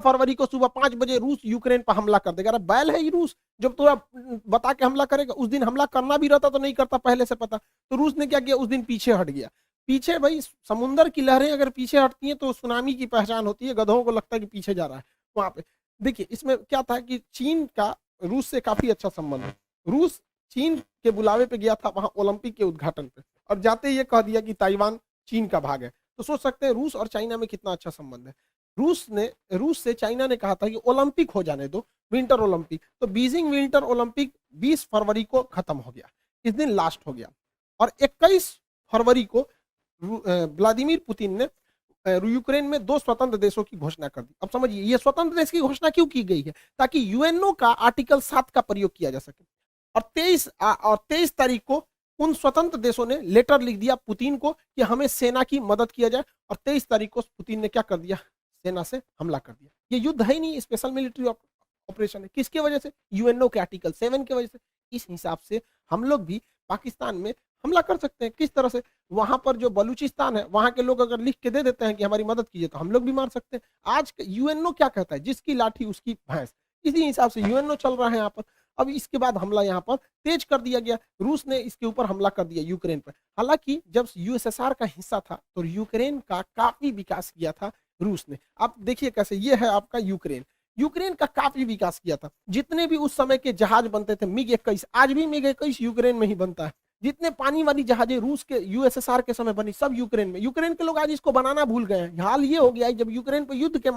फरवरी को सुबह 5 बजे रूस यूक्रेन पर हमला कर देगा। अरे बैल है ये रूस, जब तो बता के हमला करेगा। उस दिन हमला करना भी रहता तो नहीं करता, पहले से पता। तो रूस ने क्या किया, उस दिन पीछे हट गया। पीछे भाई, समुद्र की लहरें अगर पीछे हटती हैं तो सुनामी की पहचान होती है। गधों को लगता है कि पीछे जा रहा है वहां पे। देखिए इसमें क्या था कि चीन का रूस से काफी अच्छा संबंध है। रूस चीन के बुलावे पे गया था वहां ओलंपिक के उद्घाटन पे, और जाते ही ये कह दिया कि ताइवान चीन का भाग है। तो सोच सकते हैं रूस और चाइना में कितना अच्छा संबंध है। रूस से चाइना ने कहा था कि ओलंपिक हो जाने दो, विंटर ओलंपिक। तो बीजिंग विंटर ओलंपिक 20 फरवरी को खत्म हो गया, इस दिन लास्ट हो गया। और 21 फरवरी को व्लादिमीर पुतिन ने यूक्रेन में 2 स्वतंत्र देशों की घोषणा कर दी। अब समझिए ये स्वतंत्र देश की घोषणा क्यों की गई है, ताकि यूएनओ का आर्टिकल 7 का प्रयोग किया जा सके। और 23 तारीख को उन स्वतंत्र देशों ने लेटर लिख दिया पुतिन को कि हमें सेना की मदद किया जाए। और 23 तारीख को पुतिन ने क्या कर दिया, सेना से हमला कर दिया। ये युद्ध है ही नहीं, स्पेशल मिलिट्री ऑपरेशन है। किसकी वजह से, यूएनओ के आर्टिकल 7 की वजह से। इस हिसाब से हम लोग भी पाकिस्तान में हमला कर सकते हैं। किस तरह से, वहां पर जो बलूचिस्तान है वहां के लोग अगर लिख के दे देते हैं कि हमारी मदद कीजिए, तो हम लोग भी मार सकते हैं। आज यूएनओ क्या कहता है, जिसकी लाठी उसकी भैंस। इसी हिसाब से यूएनओ चल रहा है यहाँ पर। अब इसके बाद हमला यहाँ पर तेज कर दिया गया, रूस ने इसके ऊपर हमला कर दिया यूक्रेन पर। हालांकि जब यूएसएसआर का हिस्सा था तो यूक्रेन का काफी विकास किया था रूस ने। आप देखिए कैसे, ये है आपका यूक्रेन। यूक्रेन का काफी विकास किया था। जितने भी उस समय के जहाज बनते थे MiG-21, आज भी MiG-21 यूक्रेन में ही बनता है। जितने पानी वाली जहाजें रूस के यूएसएसआर के समय बनी, सब यूक्रेन में। यूक्रेन के लोग आज इसको बनाना भूल गए हैं। हाल ये हो गया है जब यूक्रेन पर युद्ध के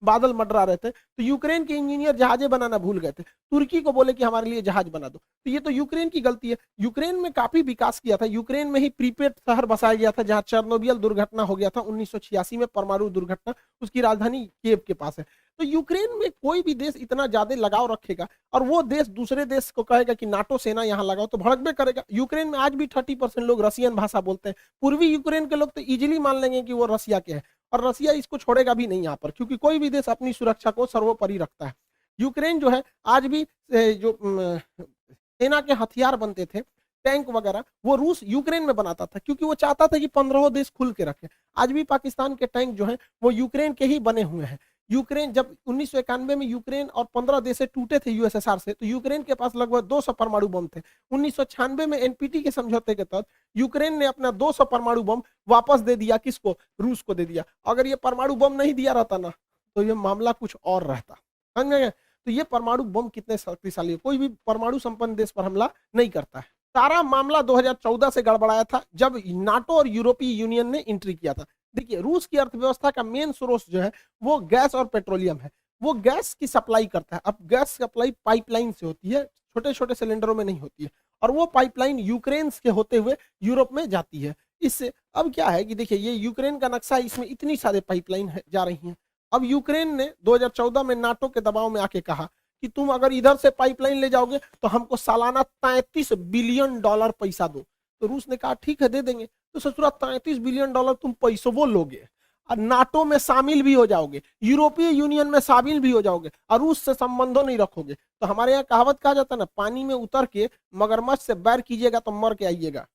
बादल मंडरा रहे थे तो यूक्रेन के इंजीनियर जहाजें बनाना भूल गए थे। तुर्की को बोले कि हमारे लिए जहाज बना दो। तो ये तो यूक्रेन की गलती है। यूक्रेन में काफी विकास किया था। यूक्रेन में ही प्रीपेड शहर बसाया गया था जहां चेर्नोबिल दुर्घटना हो गया था 1986 में, परमाणु दुर्घटना। उसकी राजधानी कीव के पास है। तो यूक्रेन में कोई भी देश इतना ज्यादा लगाव रखेगा और वो देश दूसरे देश को कहेगा कि नाटो सेना यहाँ लगाओ, तो भड़कबे करेगा। यूक्रेन में आज भी 30% लोग रसियन भाषा बोलते हैं। पूर्वी यूक्रेन के लोग तो इजीली मान लेंगे कि वो रसिया के हैं, और रसिया इसको छोड़ेगा भी नहीं यहाँ पर, क्योंकि कोई भी देश अपनी सुरक्षा को सर्वोपरि रखता है। यूक्रेन जो है आज भी जो सेना के हथियार बनते थे, टैंक वगैरह, वो रूस यूक्रेन में बनाता था, क्योंकि वो चाहता था कि 15 देश खुल के रखे। आज भी पाकिस्तान के टैंक जो हैं वो यूक्रेन के ही बने हुए हैं। यूक्रेन जब 1991 में यूक्रेन और 15 देश से टूटे थे यूएसएसआर से, तो यूक्रेन के पास लगभग 200 परमाणु बम थे। 1996 में एनपीटी के समझौते के तहत यूक्रेन ने अपना 200 परमाणु बम वापस दे दिया। किसको, रूस को दे दिया। अगर ये परमाणु बम नहीं दिया रहता ना, तो ये मामला कुछ और रहता। समझ गए। तो ये परमाणु बम कितने शक्तिशाली है, कोई भी परमाणु संपन्न देश पर हमला नहीं करता है। सारा मामला 2014 से गड़बड़ाया था, जब नाटो और यूरोपीय यूनियन ने एंट्री किया था। देखिए रूस की अर्थव्यवस्था का मेन स्रोत जो है वो गैस और पेट्रोलियम है। वो गैस की सप्लाई करता है। अब गैस सप्लाई पाइपलाइन से होती है, छोटे छोटे सिलेंडरों में नहीं होती है, और वो पाइपलाइन यूक्रेन के होते हुए यूरोप में जाती है। इससे अब क्या है कि देखिए ये यूक्रेन का नक्शा है, इसमें इतनी सारे पाइपलाइन जा रही हैं। अब यूक्रेन ने 2014 में नाटो के दबाव में आके कहा कि तुम अगर इधर से पाइपलाइन ले जाओगे तो हमको सालाना $33 बिलियन पैसा दो। तो रूस ने कहा ठीक है दे देंगे। तो ससुरा $33 बिलियन तुम पैसों वो लोगे और नाटो में शामिल भी हो जाओगे, यूरोपीय यूनियन में शामिल भी हो जाओगे, और रूस से संबंधों नहीं रखोगे। तो हमारे यहाँ कहावत कहा जाता है ना, पानी में उतर के मगरमच्छ से बैर कीजिएगा तो मर के आइएगा।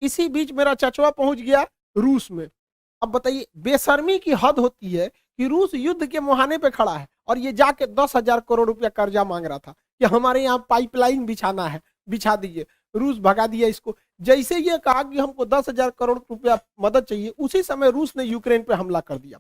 इसी बीच मेरा चचवा पहुंच गया रूस में। अब बताइए बेशर्मी की हद होती है कि रूस युद्ध के मुहाने पे खड़ा है और ये जाके 10,000 करोड़ रुपया कर्जा मांग रहा था कि हमारे यहाँ पाइपलाइन बिछाना है, बिछा दीजिए। रूस भगा दिया इसको। जैसे ये कहा कि हमको 10,000 करोड़ रुपया मदद चाहिए, उसी समय रूस ने यूक्रेन पे हमला कर दिया।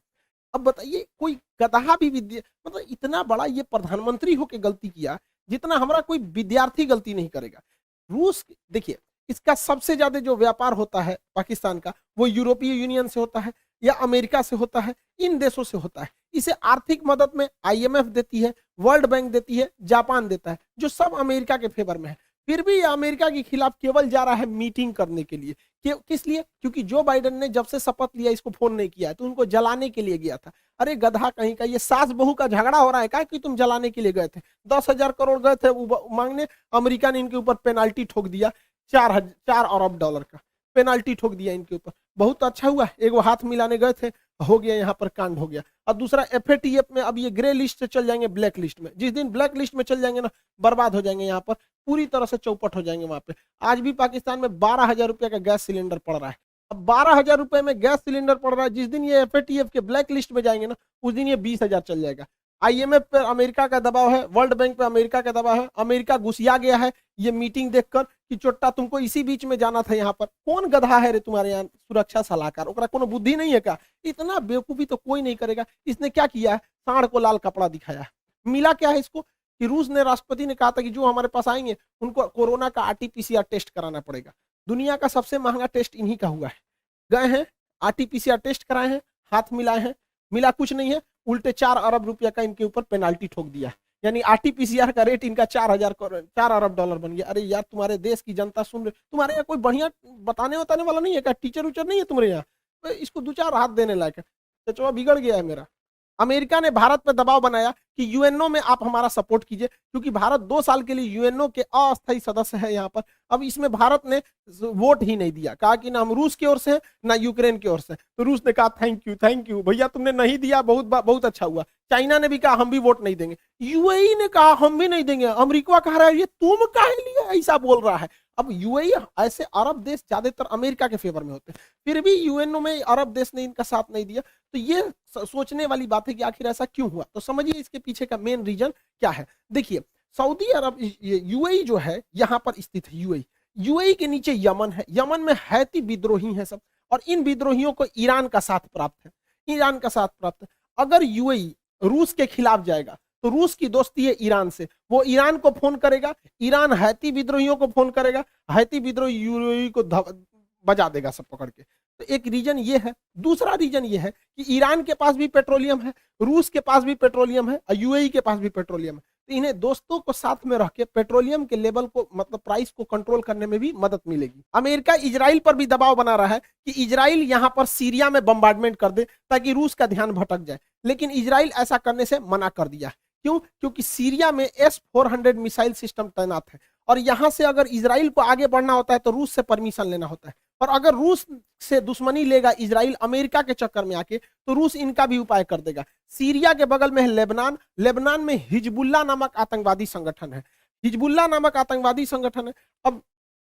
अब बताइए कोई गधा भी मतलब इतना बड़ा ये प्रधानमंत्री होके गलती किया जितना हमारा कोई विद्यार्थी गलती नहीं करेगा। रूस देखिए इसका सबसे ज्यादा जो व्यापार होता है पाकिस्तान का, वो यूरोपीय यूनियन से होता है या अमेरिका से होता है, इन देशों से होता है। इसे आर्थिक मदद में IMF देती है, वर्ल्ड बैंक देती है, जापान देता है, जो सब अमेरिका के फेवर में है। फिर भी ये अमेरिका के खिलाफ केवल जा रहा है मीटिंग करने के लिए। किस लिए? क्योंकि जो बाइडेन ने जब से शपथ लिया इसको फोन नहीं किया है, तो उनको जलाने के लिए गया था। अरे गधा कहीं का, ये सास बहू का झगड़ा हो रहा है क्या कि तुम जलाने के लिए गए थे? 10,000 करोड़ गए थे मांगने, अमेरिका ने इनके ऊपर पेनाल्टी ठोक दिया, $4 अरब का पेनाल्टी ठोक दिया इनके ऊपर। बहुत अच्छा हुआ, एक वो हाथ मिलाने गए थे, हो गया यहाँ पर कांड हो गया। और दूसरा FATF में अब ये ग्रे लिस्ट से चल जाएंगे ब्लैक लिस्ट में। जिस दिन ब्लैक लिस्ट में चल जाएंगे ना, बर्बाद हो जाएंगे, यहाँ पर पूरी तरह से चौपट हो जाएंगे। वहां पे आज भी पाकिस्तान में 12,000 रुपया का गैस सिलेंडर पड़ रहा है। अब 12,000 रुपए में गैस सिलेंडर पड़ रहा है। जिस दिन ये एफएटीएफ के ब्लैक लिस्ट में जाएंगे ना, उस दिन ये 20,000 चल जाएगा। आईएमएफ पर अमेरिका का दबाव है, वर्ल्ड बैंक पे अमेरिका का दबाव है, अमेरिका घुसिया गया है ये मीटिंग देखकर कि चोट्टा तुमको इसी बीच में जाना था। यहाँ पर कौन गधा है रे तुम्हारे यहाँ सुरक्षा सलाहकार, ओकरा कोनो बुद्धि नहीं है क्या? इतना बेवकूफी तो कोई नहीं करेगा। इसने क्या किया है, सांड को लाल कपड़ा दिखाया है। मिला क्या है इसको कि रूस ने, राष्ट्रपति ने कहा था कि जो हमारे पास आएंगे उनको कोरोना का आरटीपीसीआर टेस्ट कराना पड़ेगा। दुनिया का सबसे महंगा टेस्ट इन्हीं का हुआ है। गए हैं, आरटीपीसीआर टेस्ट कराए हैं, हाथ मिलाए हैं, मिला कुछ नहीं है, उल्टे 4 अरब रुपया का इनके ऊपर पेनाल्टी ठोक दिया। यानी आरटीपीसीआर का रेट इनका 4 अरब डॉलर बन गया। अरे यार, तुम्हारे देश की जनता सुन रहे, तुम्हारे यहाँ कोई बढ़िया बताने वाला नहीं है क्या? टीचर उचर नहीं है तुम्हारे यहाँ? तो इसको 2-4 हाथ देने लायक है। चचवा बिगड़ गया है मेरा। अमेरिका ने भारत पर दबाव बनाया कि यूएनओ में आप हमारा सपोर्ट कीजिए, क्योंकि भारत 2 साल के लिए यूएनओ के अस्थायी सदस्य है यहाँ पर। अब इसमें भारत ने वोट ही नहीं दिया, कहा कि ना हम रूस की ओर से हैं ना यूक्रेन की ओर से। तो रूस ने कहा थैंक यू भैया, तुमने नहीं दिया, बहुत अच्छा हुआ। चाइना ने भी कहा हम भी वोट नहीं देंगे। यूएई ने कहा हम भी नहीं देंगे। अमेरिका कह रहा है ये तुम काहे लिए ऐसा बोल रहा है। अब यूएई, ऐसे अरब देश ज्यादातर अमेरिका के फेवर में होते हैं, फिर भी यूएनओ में अरब देश ने इनका साथ नहीं दिया। तो ये सोचने वाली बात है कि आखिर ऐसा क्यों हुआ। तो समझिए इसके पीछे का मेन रीजन क्या है। देखिए, सऊदी अरब, यूएई जो है यहाँ पर स्थित है। यूएई के नीचे यमन है, यमन में हैती विद्रोही है सब, और इन विद्रोहियों को ईरान का साथ प्राप्त है। अगर यूएई रूस के खिलाफ जाएगा तो रूस की दोस्ती है ईरान से, वो ईरान को फोन करेगा, ईरान हैती विद्रोहियों को फोन करेगा, हैती विद्रोही यूएई को बजा देगा सब पकड़ के। तो एक रीजन ये है। दूसरा रीजन ये है कि ईरान के पास भी पेट्रोलियम है, रूस के पास भी पेट्रोलियम है और यूएई के पास भी पेट्रोलियम है। तो इन्हें दोस्तों को साथ में रख के पेट्रोलियम के लेवल को, मतलब प्राइस को कंट्रोल करने में भी मदद मिलेगी। अमेरिका इजराइल पर भी दबाव बना रहा है कि इजराइल यहां पर सीरिया में बम्बार्डमेंट कर दे ताकि रूस का ध्यान भटक जाए, लेकिन इजराइल ऐसा करने से मना कर दिया। क्यों? क्योंकि सीरिया में S-400 मिसाइल सिस्टम तैनात है, और यहां से अगर इजराइल को आगे बढ़ना होता है तो रूस से परमिशन लेना होता है। और अगर रूस से दुश्मनी लेगा इजराइल अमेरिका के चक्कर में आके, तो रूस इनका भी उपाय कर देगा। सीरिया के बगल में है लेबनान, लेबनान में हिजबुल्ला नामक आतंकवादी संगठन है। अब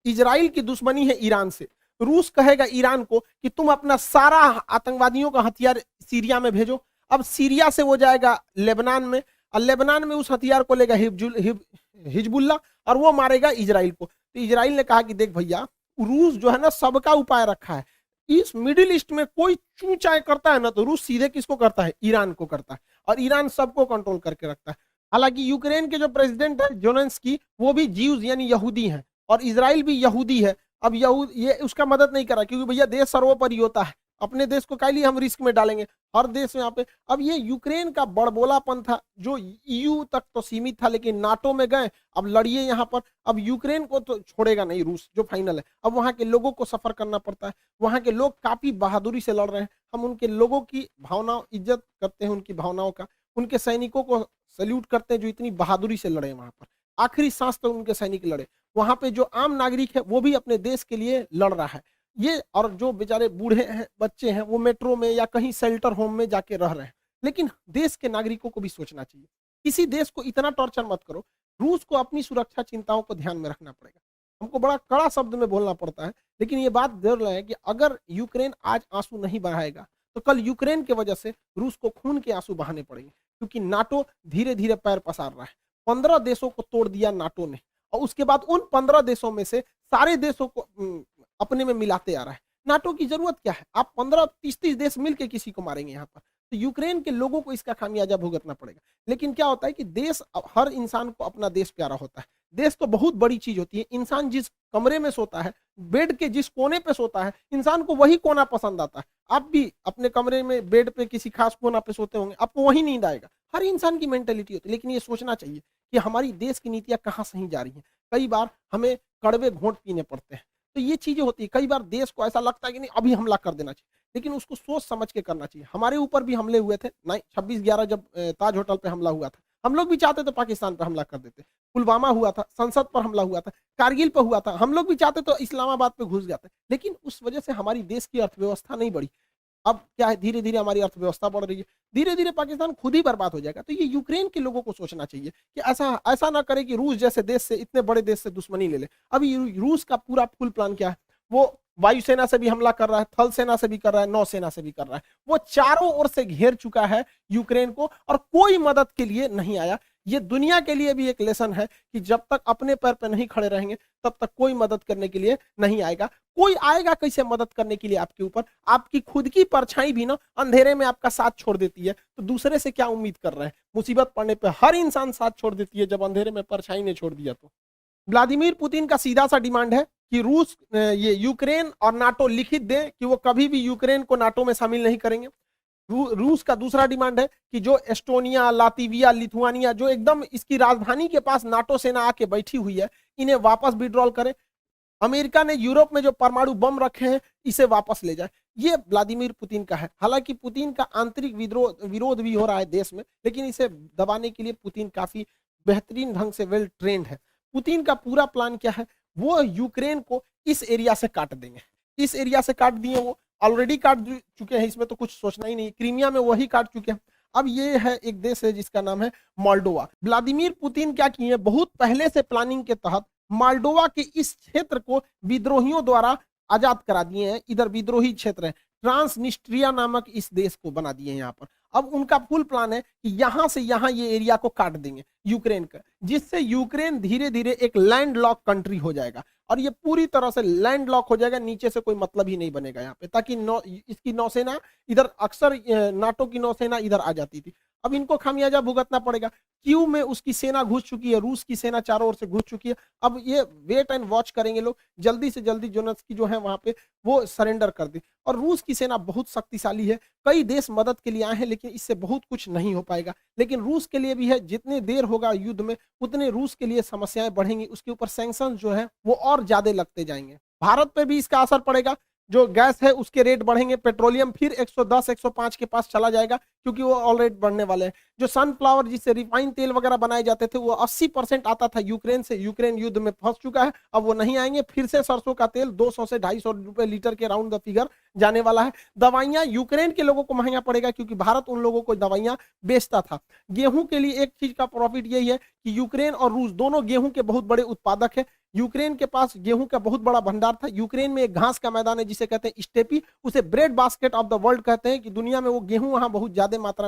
इजराइल की दुश्मनी है ईरान से, रूस कहेगा ईरान को कि तुम अपना सारा आतंकवादियों का हथियार सीरिया में भेजो। अब सीरिया से वो जाएगा लेबनान में, और लेबनान में उस हथियार को लेगा हिजबुल्ला, और वो मारेगा इजराइल को। तो इजराइल ने कहा कि देख भैया, रूस जो है ना सबका उपाय रखा है। इस मिडिल ईस्ट में कोई चूचाई करता है ना, तो रूस सीधे किसको करता है? ईरान को करता है, और ईरान सबको कंट्रोल करके रखता है। हालांकि यूक्रेन के जो प्रेसिडेंट है ज़ेलेंस्की, वो भी ज्यूज यानी यहूदी हैं, और इजराइल भी यहूदी है। अब ये उसका मदद नहीं कर रहा, क्योंकि भैया देश सर्वोपरि होता है, अपने देश को काहे लिए हम रिस्क में डालेंगे, हर देश में यहाँ पे। अब ये यूक्रेन का बड़बोलापन था जो ईयू तक तो सीमित था, लेकिन नाटो में गए, अब लड़िए यहाँ पर। अब यूक्रेन को तो छोड़ेगा नहीं रूस, जो फाइनल है। अब वहाँ के लोगों को सफर करना पड़ता है, वहाँ के लोग काफी बहादुरी से लड़ रहे हैं। हम उनके लोगों की भावना, इज्जत करते हैं उनकी भावनाओं का, उनके सैनिकों को सैल्यूट करते हैं जो इतनी बहादुरी से लड़े वहाँ पर। आखिरी सांस तक उनके सैनिक लड़े। वहाँ पे जो आम नागरिक है वो भी अपने देश के लिए लड़ रहा है। ये, और जो बेचारे बूढ़े हैं, बच्चे हैं, वो मेट्रो में या कहीं शेल्टर होम में जाके रह रहे हैं। लेकिन देश के नागरिकों को भी सोचना चाहिए। किसी देश को इतना टॉर्चर मत करो। रूस को अपनी सुरक्षा चिंताओं को ध्यान में रखना पड़ेगा। हमको बड़ा कड़ा शब्द में बोलना पड़ता है, लेकिन ये बात जरूर है कि अगर यूक्रेन आज आंसू नहीं बहाएगा तो कल यूक्रेन की वजह से रूस को खून के आंसू बहाने पड़ेंगे, क्योंकि नाटो धीरे धीरे पैर पसार रहा है। 15 देशों को तोड़ दिया नाटो ने, और उसके बाद उन 15 देशों में से सारे देशों को अपने में मिलाते आ रहा है। नाटो की जरूरत क्या है? आप 15-30 देश मिलके किसी को मारेंगे यहाँ पर। तो यूक्रेन के लोगों को इसका खामियाजा भुगतना पड़ेगा। लेकिन क्या होता है कि देश, हर इंसान को अपना देश प्यारा होता है। देश तो बहुत बड़ी चीज होती है। इंसान जिस कमरे में सोता है, बेड के जिस कोने पे सोता है, इंसान को वही कोना पसंद आता है। आप भी अपने कमरे में बेड पे किसी खास कोना पे सोते होंगे, आपको वही नींद आएगा। हर इंसान की मेंटेलिटी होती है। लेकिन ये सोचना चाहिए कि हमारी देश की नीतियां कहाँ सही जा रही हैं। कई बार हमें कड़वे घोंट पीने पड़ते हैं, तो ये चीजें होती है। कई बार देश को ऐसा लगता है कि नहीं अभी हमला कर देना चाहिए, लेकिन उसको सोच समझ के करना चाहिए। हमारे ऊपर भी हमले हुए थे 26/11 जब ताज होटल पे हमला हुआ था। हम लोग भी चाहते तो पाकिस्तान पर हमला कर देते। पुलवामा हुआ था, संसद पर हमला हुआ था, कारगिल पर हुआ था। हम लोग भी चाहते तो इस्लामाबाद पे घुस जाते, लेकिन उस वजह से हमारी देश की अर्थव्यवस्था नहीं बढ़ी। अब क्या है, धीरे धीरे हमारी अर्थव्यवस्था बढ़ रही है, धीरे धीरे पाकिस्तान खुद ही बर्बाद हो जाएगा। तो ये यूक्रेन के लोगों को सोचना चाहिए कि ऐसा ना करे कि रूस जैसे देश से, इतने बड़े देश से दुश्मनी ले ले। अभी रूस का पूरा फुल प्लान क्या है, वो वायुसेना से भी हमला कर रहा है, थल सेना से भी कर रहा है, नौसेना से भी कर रहा है। वो चारों ओर से घेर चुका है यूक्रेन को और कोई मदद के लिए नहीं आया। ये दुनिया के लिए भी एक लेसन है कि जब तक अपने पैर पे नहीं खड़े रहेंगे तब तक कोई मदद करने के लिए नहीं आएगा। कोई आएगा कैसे मदद करने के लिए आपके ऊपर? आपकी खुद की परछाई भी ना अंधेरे में आपका साथ छोड़ देती है, तो दूसरे से क्या उम्मीद कर रहे हैं? मुसीबत पड़ने पे हर इंसान साथ छोड़ देती है, जब अंधेरे में परछाई ने छोड़ दिया तो। व्लादिमीर पुतिन का सीधा सा डिमांड है कि रूस ये यूक्रेन और नाटो लिखित दे कि वो कभी भी यूक्रेन को नाटो में शामिल नहीं करेंगे। रूस का दूसरा डिमांड है कि जो एस्टोनिया, लातविया, लिथुआनिया जो एकदम इसकी राजधानी के पास नाटो सेना आके बैठी हुई है, इन्हें वापस विड्रॉल करे। अमेरिका ने यूरोप में जो परमाणु बम रखे हैं इसे वापस ले जाए। ये व्लादिमीर पुतिन का है। हालांकि पुतिन का आंतरिक विरोध भी हो रहा है देश में, लेकिन इसे दबाने के लिए पुतिन काफी बेहतरीन ढंग से वेल ट्रेंड है। पुतिन का पूरा प्लान क्या है? वो यूक्रेन को इस एरिया से काट देंगे। इस एरिया से काट दिए, वो ऑलरेडी काट चुके हैं, इसमें तो कुछ सोचना ही नहीं। क्रीमिया में वही काट चुके हैं। अब ये है एक देश है जिसका नाम है मोल्डोवा। व्लादिमीर पुतिन क्या किए, बहुत पहले से प्लानिंग के तहत मोल्डोवा के इस क्षेत्र को विद्रोहियों द्वारा आजाद करा दिए हैं। इधर विद्रोही क्षेत्र है, ट्रांसनिस्ट्रिया नामक इस देश को बना दिए हैं यहाँ पर। अब उनका फुल प्लान है कि यहां से यहां ये एरिया को काट देंगे यूक्रेन का, जिससे यूक्रेन धीरे धीरे एक लैंड लॉक कंट्री हो जाएगा और ये पूरी तरह से लैंड लॉक हो जाएगा। नीचे से कोई मतलब ही नहीं बनेगा यहाँ पे, ताकि इसकी नौसेना इधर, अक्सर नाटो की नौसेना इधर आ जाती थी। अब इनको खामियाजा भुगतना पड़ेगा। क्यू में उसकी सेना घुस चुकी है, रूस की सेना चारों ओर से घुस चुकी है। अब ये वेट एंड वॉच करेंगे लोग, जल्दी से जल्दी जोनेस्की जो है वहां पे वो सरेंडर कर दे। और रूस की सेना बहुत शक्तिशाली है, कई देश मदद के लिए आए हैं, लेकिन इससे बहुत कुछ नहीं हो पाएगा। लेकिन रूस के लिए भी है, जितने देर होगा युद्ध में उतने रूस के लिए समस्याएं बढ़ेंगी, उसके ऊपर सैंक्शन जो है वो और ज्यादा लगते जाएंगे। भारत पे भी इसका असर पड़ेगा। जो गैस है उसके रेट बढ़ेंगे, पेट्रोलियम फिर 110 105 के पास चला जाएगा, क्योंकि वो ऑलरेडी बढ़ने वाले हैं। जो सनफ्लावर जिससे रिफाइंड तेल वगैरह बनाए जाते थे वो 80% आता था यूक्रेन से, यूक्रेन युद्ध में फंस चुका है, अब वो नहीं आएंगे। फिर से सरसों का तेल 200 से 250 रुपए लीटर के राउंड द फिगर जाने वाला है। दवाइयां यूक्रेन के लोगों को महंगा पड़ेगा, क्योंकि भारत उन लोगों को दवाइयां बेचता था। गेहूं के लिए एक चीज का प्रॉफिट यही है कि यूक्रेन और रूस दोनों गेहूं के बहुत बड़े उत्पादक है। यूक्रेन के पास गेहूं का बहुत बड़ा भंडार था। यूक्रेन में एक घास का मैदान है जिसे कहते हैं स्टेपी, उसे bread basket of the world कहते हैं, कि दुनिया में वो गेहूं वहां बहुत ज्यादा मात्रा में